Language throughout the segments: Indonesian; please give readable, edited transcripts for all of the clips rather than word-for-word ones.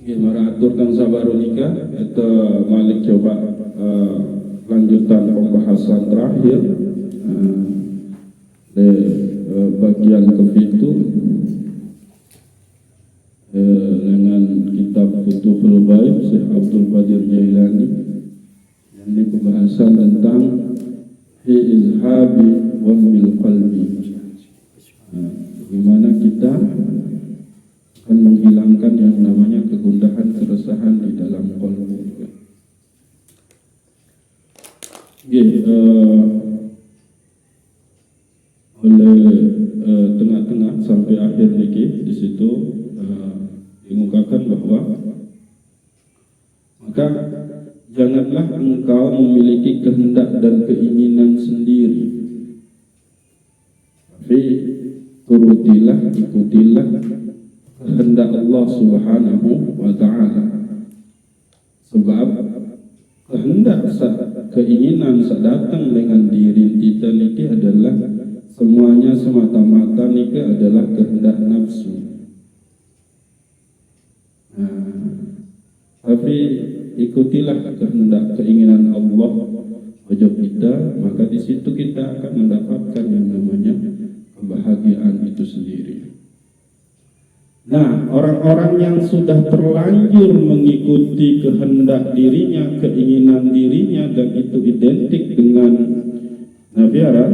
Gimana aturkan sabaru nikah itu Malik coba lanjutan pembahasan terakhir di bagian ke-7 dengan kitab Futuhul Ghaib Syekh Abdul Qadir Jailani, yang ini pembahasan tentang fi izhabi wammil qalbi, bagaimana kita akan menghilangkan yang namanya kegundahan, keresahan di dalam qalbu. Oleh tengah-tengah sampai akhir niki di situ dimukakan bahwa maka janganlah engkau memiliki kehendak dan keinginan sendiri, tapi turutilah, ikutilah kehendak Allah Subhanahu wa ta'ala. Sebab kehendak, keinginan datang dengan diri kita niki adalah semuanya semata-mata niki adalah kehendak nafsu. Tapi ikutilah kehendak keinginan Allah wajib kita, maka di situ kita akan mendapatkan yang namanya kebahagiaan itu sendiri. Nah, orang-orang yang sudah terlanjur mengikuti kehendak dirinya, keinginan dirinya, dan itu identik dengan nafiara,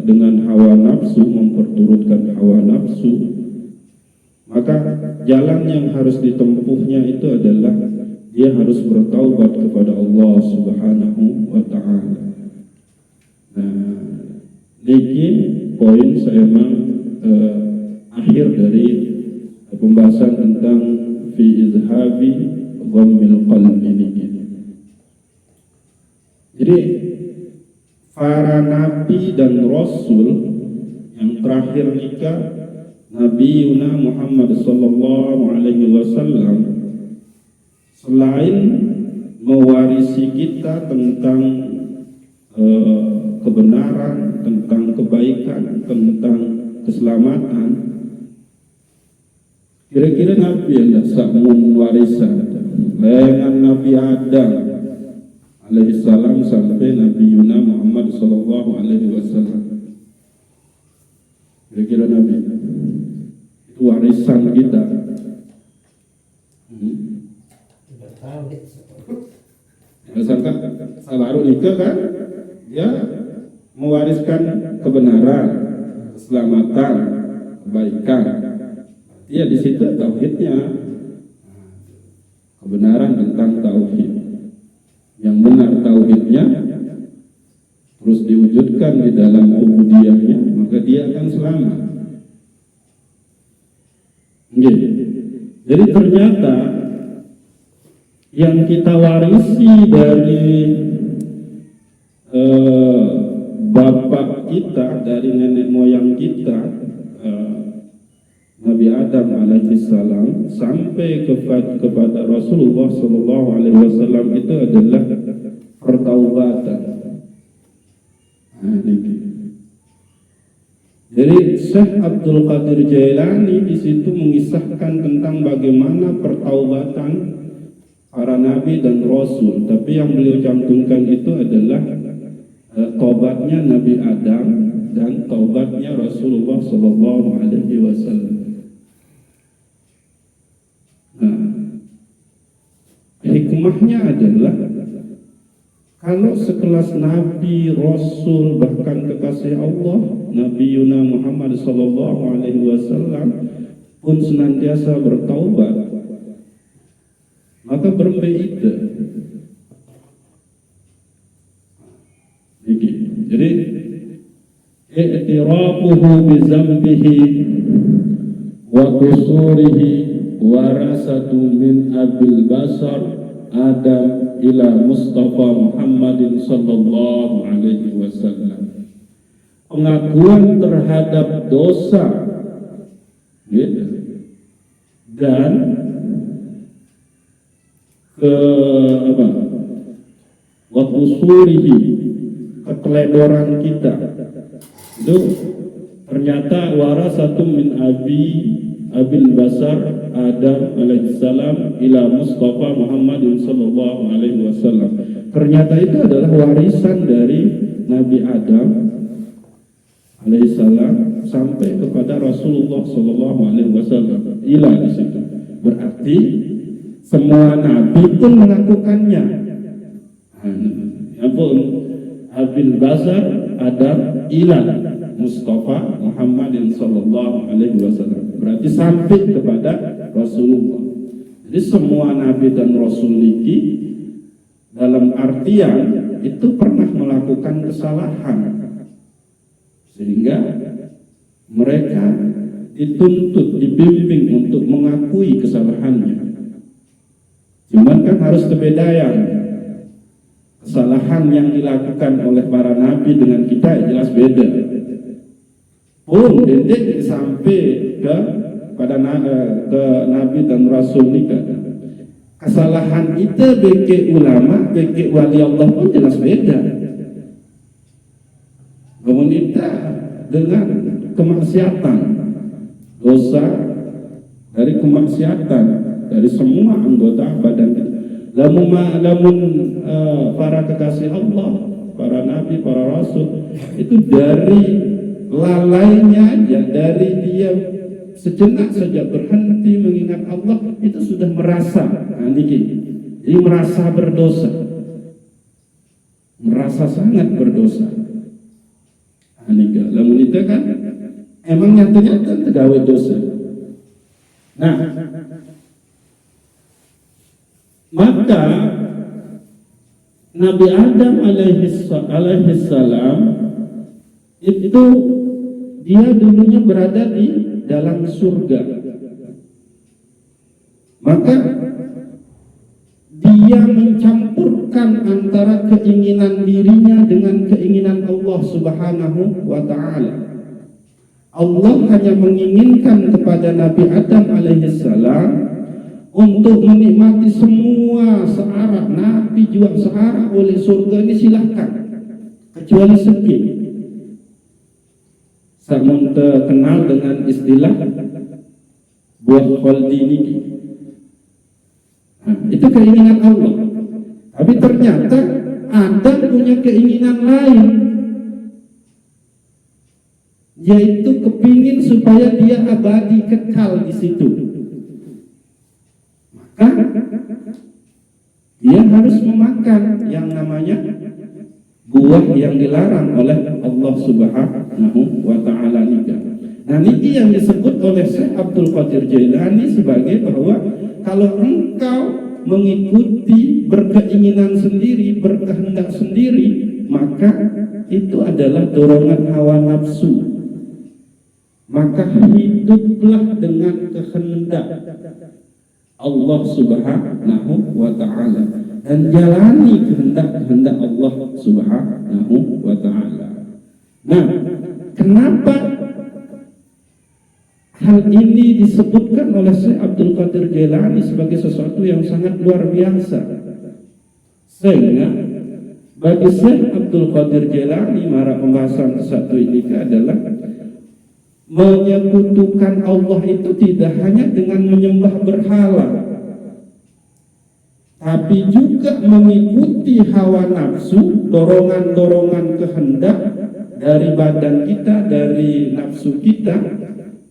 dengan hawa nafsu, memperturutkan hawa nafsu, maka jalan yang harus ditempuhnya itu adalah dia harus bertaubat kepada Allah Subhanahu wa ta'ala. Nah, ini poin saya memang akhir dari pembahasan tentang fi izhabi ghammil qalbi ini. Jadi para nabi dan rasul yang terakhir nikah, Nabi Yuna Muhammad sallallahu alaihi wasallam, selain mewarisi kita tentang kebenaran, tentang kebaikan, tentang keselamatan, kira-kira Nabi yang samun warisan dengan Nabi Adam alaihissalam sampai Nabi Yuna Muhammad sallallahu alaihi wasallam. Kira-kira Nabi itu warisan kita. Misalkan baru nikah kan, dia mewariskan kebenaran, keselamatan, kebaikan. Dia di situ tauhidnya, kebenaran tentang tauhid. Yang benar tauhidnya terus diwujudkan di dalam ubudiyahnya, maka dia akan selamat. Jadi ternyata yang kita warisi dari bapak kita, dari nenek moyang kita, Nabi Adam alaihissalam sampai kepada Rasulullah sallallahu alaihi wasallam itu adalah pertaubatan. Jadi Syekh Abdul Qadir Jailani di situ mengisahkan tentang bagaimana pertaubatan para nabi dan rasul. Tapi yang beliau cantumkan itu adalah taubatnya Nabi Adam dan taubatnya Rasulullah sallallahu alaihi wasallam. Nah, hikmahnya adalah kalau sekelas Nabi, Rasul, bahkan kekasih Allah, Nabi Yuna Muhammad sallallahu alaihi wasallam pun senantiasa bertaubat, maka berbeda. Jadi, i'tirafuhu bi zambihi wa qusurihi warasatu min abil basar Adam ila Mustafa Muhammadin sallallahu alaihi wasallam. Pengakuan terhadap dosa gitu, dan wa qusurihi, keteledoran kita itu ternyata warasatu min abi Abil Basar Adam alaihissalam ila Mustafa Muhammadin sallallahu alaihi wasallam. Ternyata itu adalah warisan dari Nabi Adam alaihissalam sampai kepada Rasulullah sallallahu alaihi wasallam. Ila di situ. Berarti semua nabi pun melakukannya. Apun Abil Basar Adam ila Mustafa Muhammadin sallallahu alaihi wasallam. Berarti sampai kepada Rasulullah. Jadi semua nabi dan rasul niki dalam artian itu pernah melakukan kesalahan, sehingga mereka dituntut, dibimbing untuk mengakui kesalahannya. Cuman kan harus kebedayan kesalahan yang dilakukan oleh para nabi dengan kita jelas beda. Dendek sampai ke nabi dan rasul nikah. Kesalahan itu bagi ulama, bagi wali Allah pun jelas beda. Kemudian dengan kemaksiatan, dosa dari kemaksiatan dari semua anggota badan kita. Lamun para kekasih Allah, para nabi, para rasul itu dari lalainya aja, dari dia sejenak saja berhenti mengingat Allah itu sudah merasa, jadi merasa berdosa, merasa sangat berdosa. Lamun itu kan emang nyatanya kan tergawe dosa. Nah, maka Nabi Adam alaihissalam itu dia dulunya berada di dalam surga. Maka dia mencampurkan antara keinginan dirinya dengan keinginan Allah Subhanahu wa ta'ala. Allah hanya menginginkan kepada Nabi Adam alaihissalam untuk menikmati semua searah, Nabi juga searah oleh surga ini silahkan, kecuali sedikit. Samun terkenal dengan istilah buah kholdi ini. Itu keinginan Allah. Tapi ternyata Adam punya keinginan lain, yaitu kepingin supaya dia abadi kekal di situ. Maka dia harus memakan yang namanya buah yang dilarang oleh Allah Subhanahu wa ta'ala nikah. Nah, ini yang disebut oleh Syekh Abdul Qadir Jailani sebagai bahwa kalau engkau mengikuti berkeinginan sendiri, berkehendak sendiri, maka itu adalah dorongan hawa nafsu. Maka hiduplah dengan kehendak Allah Subhanahu wa ta'ala dan jalani kehendak Allah Subhanahu wa ta'ala. Nah, kenapa hal ini disebutkan oleh Syekh Abdul Qadir Jailani sebagai sesuatu yang sangat luar biasa? Sehingga bagi Syekh Abdul Qadir Jailani, mara pembahasan satu ini adalah menyekutukan Allah itu tidak hanya dengan menyembah berhala, tapi juga mengikuti hawa nafsu, dorongan-dorongan kehendak dari badan kita, dari nafsu kita,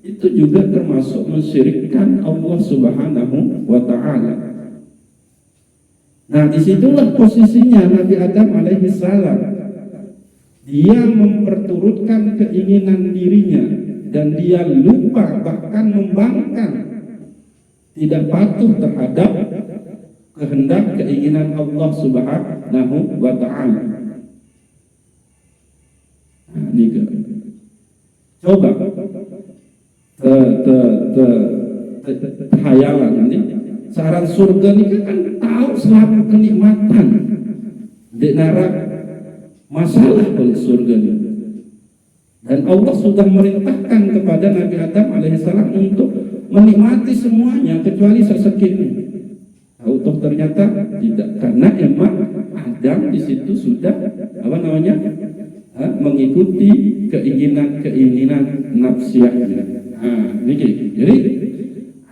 itu juga termasuk mensyirikkan Allah Subhanahu wa ta'ala. Nah, disitulah posisinya Nabi Adam alaihissalam. Dia memperturutkan keinginan dirinya dan dia lupa, bahkan membangkang, tidak patuh terhadap kehendak keinginan Allah Subhanahu wa ta'ala. Nah, ini coba hayalan ini saran surga ini kan tahu selalu kenikmatan di neraka, masalah oleh surga ini. Dan Allah sudah merintahkan kepada Nabi Adam alaihissalam untuk menikmati semuanya kecuali sesekini. Tahu ternyata tidak, karena emang Adam di situ sudah mengikuti keinginan-keinginan nafsiahnya. Jadi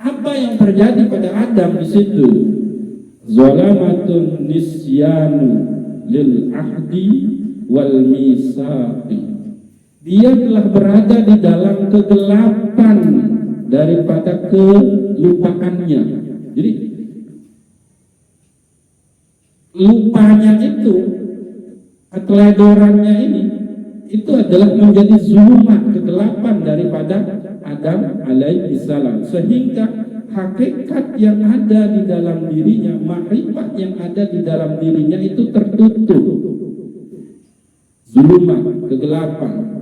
apa yang terjadi pada Adam di situ? Zalamatun nisyanu lil ahdi wal misaqi. Dia telah berada di dalam kegelapan daripada kelupaannya. Jadi lupanya itu, keteledorannya ini, itu adalah menjadi zulumat, kegelapan daripada Adam alaihi salam, sehingga hakikat yang ada di dalam dirinya, makrifat yang ada di dalam dirinya itu tertutup, zulumat, kegelapan.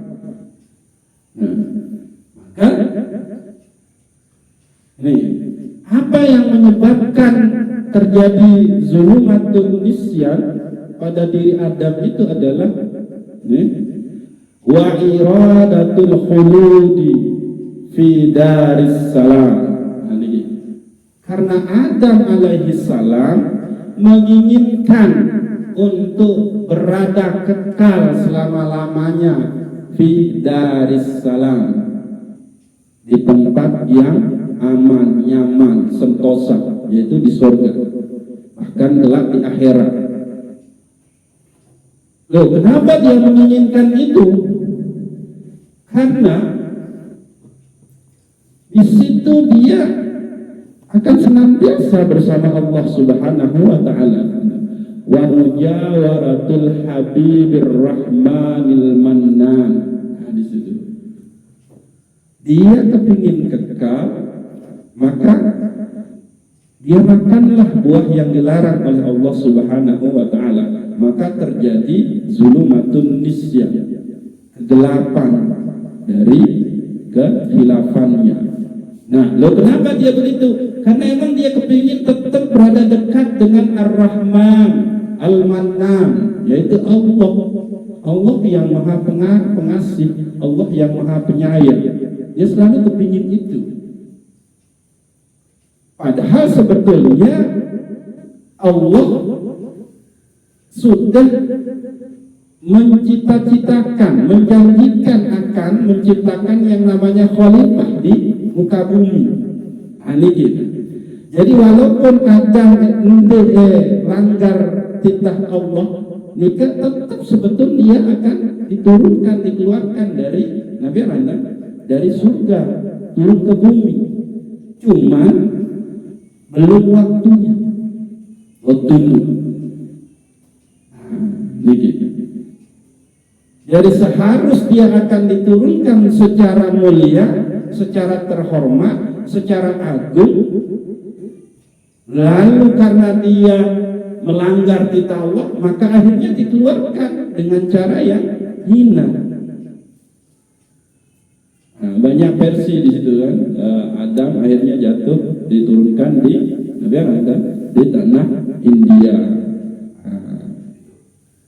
Maka ini apa yang menyebabkan terjadi zulumatun nisyan pada diri Adam itu adalah wa iradatul khuludi fi daris salam. Karena Adam alaihi salam menginginkan untuk berada kekal selama-lamanya fi daris salam, di tempat yang aman, nyaman, sentosa, yaitu di surga, bahkan kelak di akhirat. Loh, kenapa dia menginginkan itu? Karena di situ dia akan senantiasa bersama Allah Subhanahu wa taala. Wa mujawaratul habibir rahmanil mannan. Di situ dia kepingin kekal, maka dia makanlah buah yang dilarang oleh Allah Subhanahu wa taala, maka terjadi zulumatun nisyan, kegelapan dari kehilafannya. Nah, lo kenapa dia begitu? Karena emang dia kepingin tetap berada dekat dengan Ar-Rahman Al-Mannan, yaitu Allah. Allah yang maha pengasih, Allah yang maha penyayang. Dia selalu kepingin itu. Padahal sebetulnya Allah sudah mencita-citakan, menjanjikan akan menciptakan yang namanya khalifah di muka bumi. Ini gitu. Jadi walaupun Adam langgar titah Allah, nikah tetap sebetulnya akan diturunkan, dikeluarkan dari Nabi Adam dari surga turun ke bumi. Cuman belum waktunya. Jadi seharus dia akan diturunkan secara mulia, secara terhormat, secara agung. Lalu karena dia melanggar titah Allah, maka akhirnya dikeluarkan dengan cara yang hina. Nah, banyak versi di situ kan. Adam akhirnya jatuh, diturunkan di di tanah India.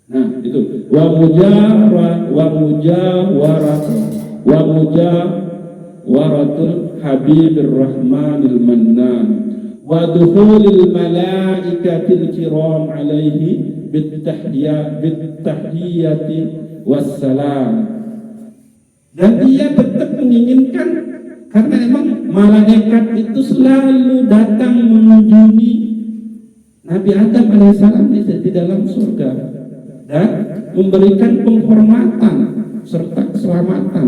Nah, itu wa mujawaratul habibir rahmanil mannan wa dukhulil malaikatil kiram alaihi bittahiyyati wassalam. Dan dia tetap menginginkan, karena emang malaikat itu selalu datang mengunjungi Nabi Adam alaihissalam di dalam surga dan memberikan penghormatan serta keselamatan,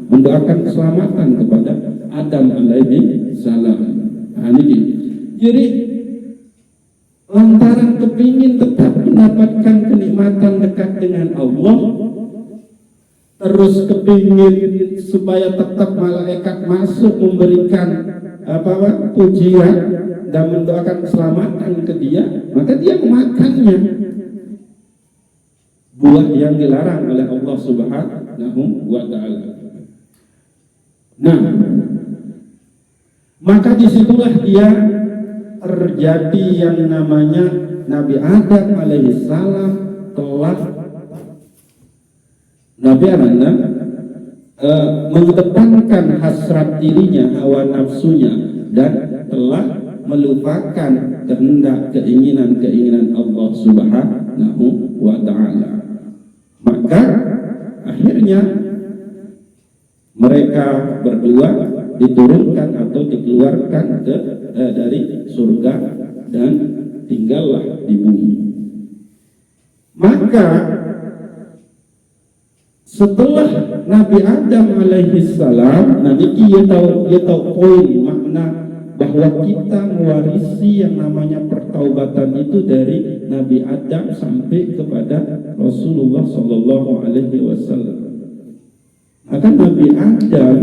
mendoakan keselamatan kepada Adam alaihissalam. Nah, ini jadi lantaran kepingin tetap mendapatkan kenikmatan dekat dengan Allah, terus kepingin supaya tetap malaikat masuk memberikan pujian dan mendoakan keselamatan ke dia, maka dia memakannya, buah yang dilarang oleh Allah Subhanahu wa taala. Nah, maka disitulah dia terjadi yang namanya Nabi Adam alaihissalam telah mengedepankan hasrat dirinya, hawa nafsunya, dan telah melupakan kehendak keinginan Allah Subhanahu wa ta'ala. Maka akhirnya mereka berdua diturunkan atau dikeluarkan dari surga dan tinggallah di bumi. Maka setelah Nabi Adam alaihi salam, nanti dia tahu poin makna bahwa kita mewarisi yang namanya pertaubatan itu dari Nabi Adam sampai kepada Rasulullah Shallallahu Alaihi Wasallam. Maka Nabi Adam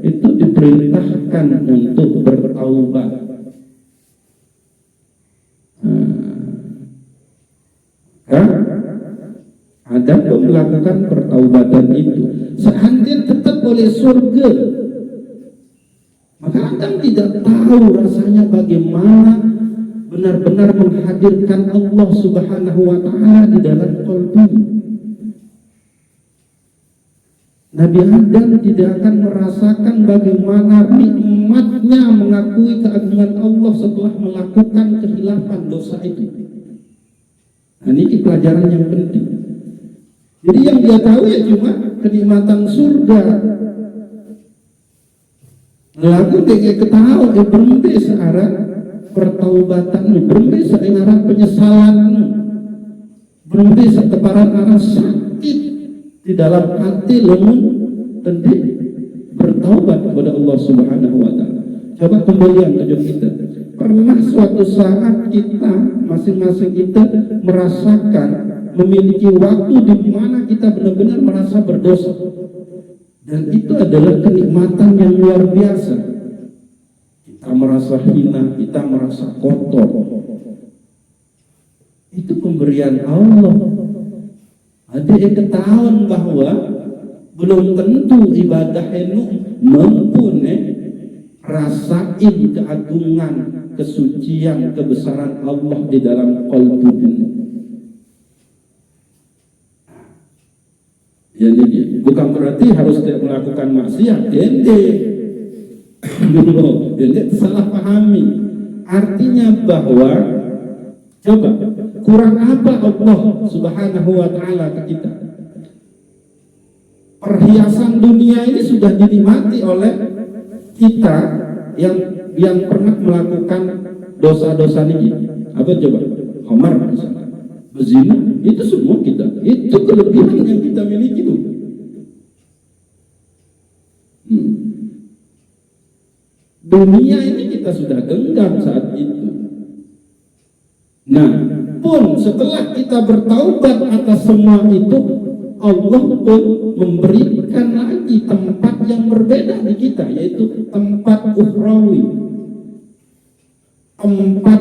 itu diperintahkan untuk bertaubat. Adam pun melakukan pertaubatan itu. Seandainya tetap oleh surga, maka Adam tidak tahu rasanya bagaimana benar-benar menghadirkan Allah Subhanahu wa Ta'ala di dalam qalbi. Nabi Adam tidak akan merasakan bagaimana nikmatnya mengakui keagungan Allah setelah melakukan kehilapan dosa itu. Nah, ini pelajaran yang penting. Jadi yang dia tahu ya cuma kenikmatan surga. Lalu dia ketahui berembe searah pertaubatan, berembe searah penyesalan, berembe seteparan arah sakit di dalam hati lemun tentu bertaubat kepada Allah Subhanahu wa Ta'ala. Coba kembalian tujuan kita. Pernah suatu saat kita masing-masing kita merasakan memiliki waktu di mana kita benar-benar merasa berdosa, dan itu adalah kenikmatan yang luar biasa. Kita merasa hina, kita merasa kotor. Itu pemberian Allah. Ada yang ketahuan bahwa belum tentu ibadah itu mampu rasain keagungan, kesucian, kebesaran Allah di dalam qalbu ini. Jadi bukan berarti harus tidak melakukan maksiat, dende salah pahami. Artinya bahwa coba kurang apa Allah Subhanahu wa Ta'ala ke kita? Perhiasan dunia ini sudah dinikmati oleh kita yang pernah melakukan dosa-dosa ini. Apa coba? Khamar misalnya, berzina, itu semua kita. Itu kelebihan yang kita miliki tuh. Dunia ini kita sudah genggam saat itu. Nah, pun setelah kita bertaubat atas semua itu, Allah pun memberikan lagi tempat yang berbeda di kita, yaitu tempat ukhrawi, tempat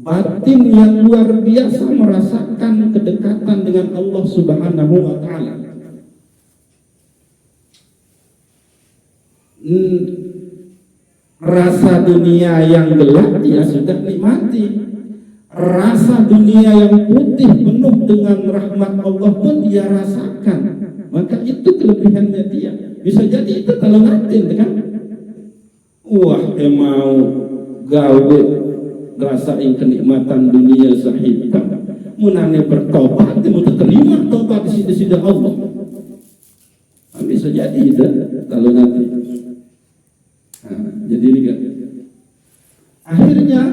batin yang luar biasa, merasakan kedekatan dengan Allah Subhanahu wa Ta'ala. Rasa dunia yang gelap dia sudah nikmati, rasa dunia yang putih penuh dengan rahmat Allah pun dia rasakan. Maka itu kelebihannya dia. Bisa jadi itu kalau ngatin kan, wah mau gawe rasain kenikmatan dunia sahita, munane bertobat, mau terima tobat di sisi Allah. Bisa jadi itu kalau nanti. Jadi ini kan akhirnya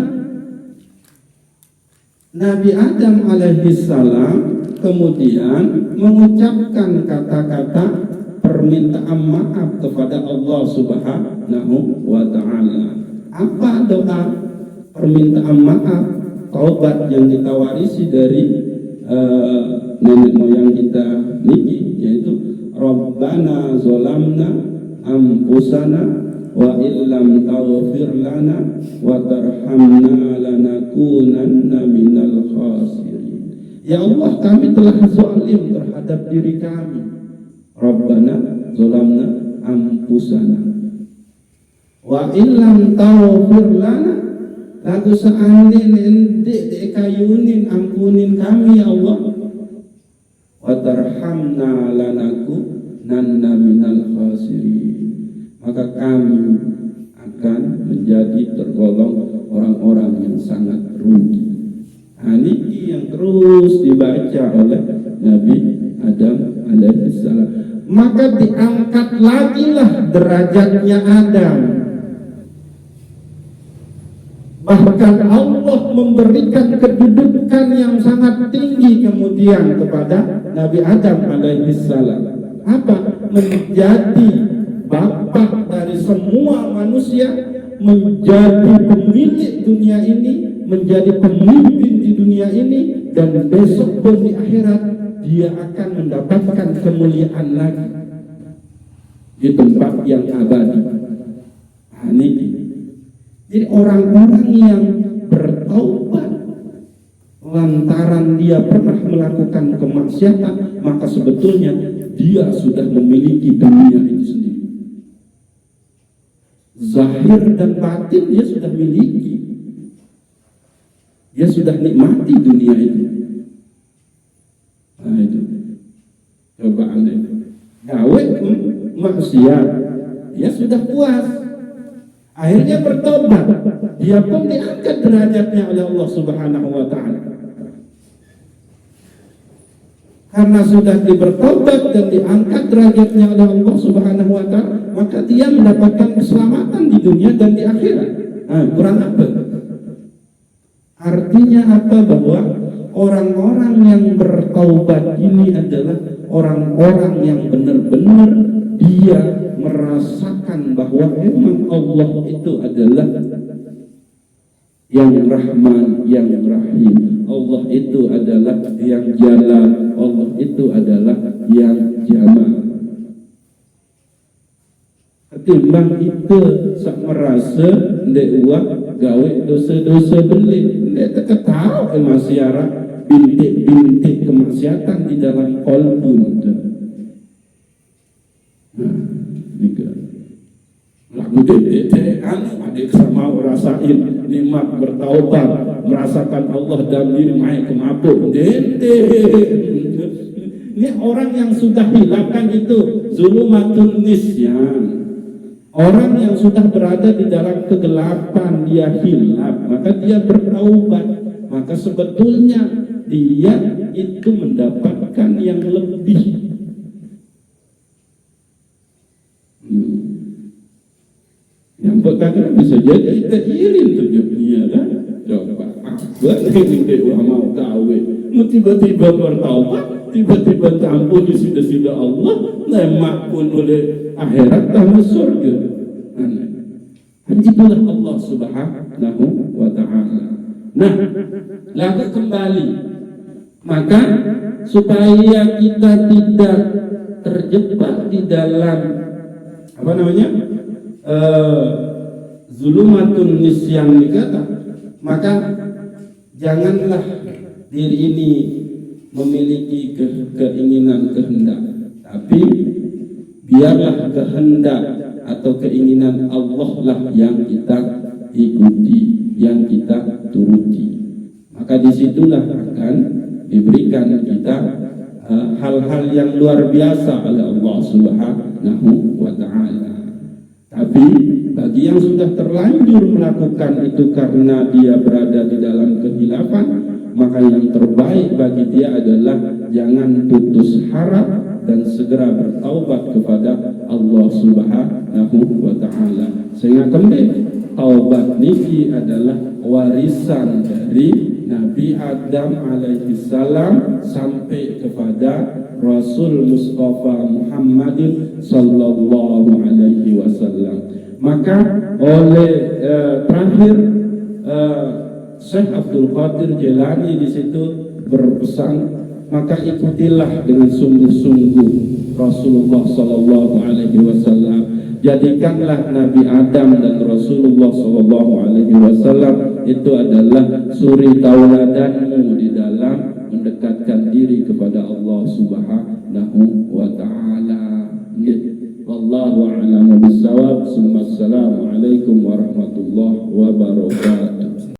Nabi Adam alaihissalam kemudian mengucapkan kata-kata permintaan maaf kepada Allah Subhanahu wa Ta'ala. Apa doa permintaan maaf, taubat yang kita warisi dari nenek moyang kita niki, yaitu Rabbana zolamna ampusana wa illam taghfir lana wa tarhamna lanakunanna minal khasirin. Ya Allah, kami telah zalim terhadap diri kami. Rabbana zalamna ampusana wa illam taghfir lana, lagu seandin endek dekayunin ampunin kami ya Allah, wa tarhamna lanakunanna minal khasirin, maka kami akan menjadi tergolong orang-orang yang sangat rugi. Ini yang terus dibaca oleh Nabi Adam alaihissalam. Maka diangkat lagi lah derajatnya Adam. Bahkan Allah memberikan kedudukan yang sangat tinggi kemudian kepada Nabi Adam alaihissalam. Apa? Menjadi bapak dari semua manusia, menjadi pemilik dunia ini, menjadi pemimpin di dunia ini, dan besok pun di akhirat dia akan mendapatkan kemuliaan lagi di tempat yang abadi. Ini jadi orang-orang yang bertaubat lantaran dia pernah melakukan kemaksiatan, maka sebetulnya dia sudah memiliki dunia itu sendiri. Zahir dan batin dia sudah miliki. Dia sudah nikmati dunia itu. Nah itu. Coba aneh. Gawe maksiat, dia sudah puas. Akhirnya bertobat. Dia pun diangkat derajatnya oleh Allah Subhanahu wa taala. Karena sudah bertobat dan diangkat derajatnya oleh Allah Subhanahu wa taala, maka dia mendapatkan keselamatan di dunia dan di akhirat. Nah, kurang apa? Artinya apa? Bahwa orang-orang yang bertaubat ini adalah orang-orang yang benar-benar dia merasakan bahwa memang Allah itu adalah yang Rahman, yang Rahim. Allah itu adalah yang Jalal, Allah itu adalah yang Jamal. Ketimbang itu sak merasa ndek uang gawe dosa-dosa beli, ndek tahu masyarakat bintik-bintik kemaksiatan di dalam kolbun. Lagu dedean adik sama rasain nikmat bertaubat, merasakan Allah dalam diri main kemabuk. Ini orang yang sudah hilangkan itu zulumatun nisyan. Orang yang sudah berada di dalam kegelapan, dia hilaf, maka dia bertaubat, maka sebetulnya dia itu mendapatkan yang lebih. Yang pertama bisa jadi kita irin tuh dunia kan. Coba buat ini mau kawin, tiba-tiba bertaubat, tiba-tiba diampuni sudah Allah, lemak pun oleh akhirat dan surga. Itulah Allah Subhanahu wa taala. Nah, lalu kembali, maka supaya kita tidak terjebak di dalam apa namanya? Zulumatun nisyan dikata, maka janganlah diri ini memiliki keinginan kehendak, tapi biarlah kehendak atau keinginan Allah lah yang kita ikuti, yang kita turuti. Maka disitulah akan diberikan kita hal-hal yang luar biasa oleh Allah Subhanahu wa taala. Tapi bagi yang sudah terlanjur melakukan itu karena dia berada di dalam kehilafan, maka yang terbaik bagi dia adalah jangan putus harap dan segera bertaubat kepada Allah Subhanahu wa taala. Sehingga kembali taubat niki adalah warisan dari Nabi Adam alaihissalam sampai kepada Rasul Mustafa Muhammadin sallallahu alaihi wasallam. Maka oleh terakhir Syekh Abdul Qadir Jailani di situ berpesan, maka ikutilah dengan sungguh-sungguh Rasulullah sallallahu alaihi wasallam. Jadikanlah Nabi Adam dan Rasulullah sallallahu alaihi wasallam itu adalah suri tauladanmu di dalam mendekatkan diri kepada Allah Subhanahu wa taala. Wallahu a'lamu bissawab. Assalamualaikum warahmatullahi wabarakatuh.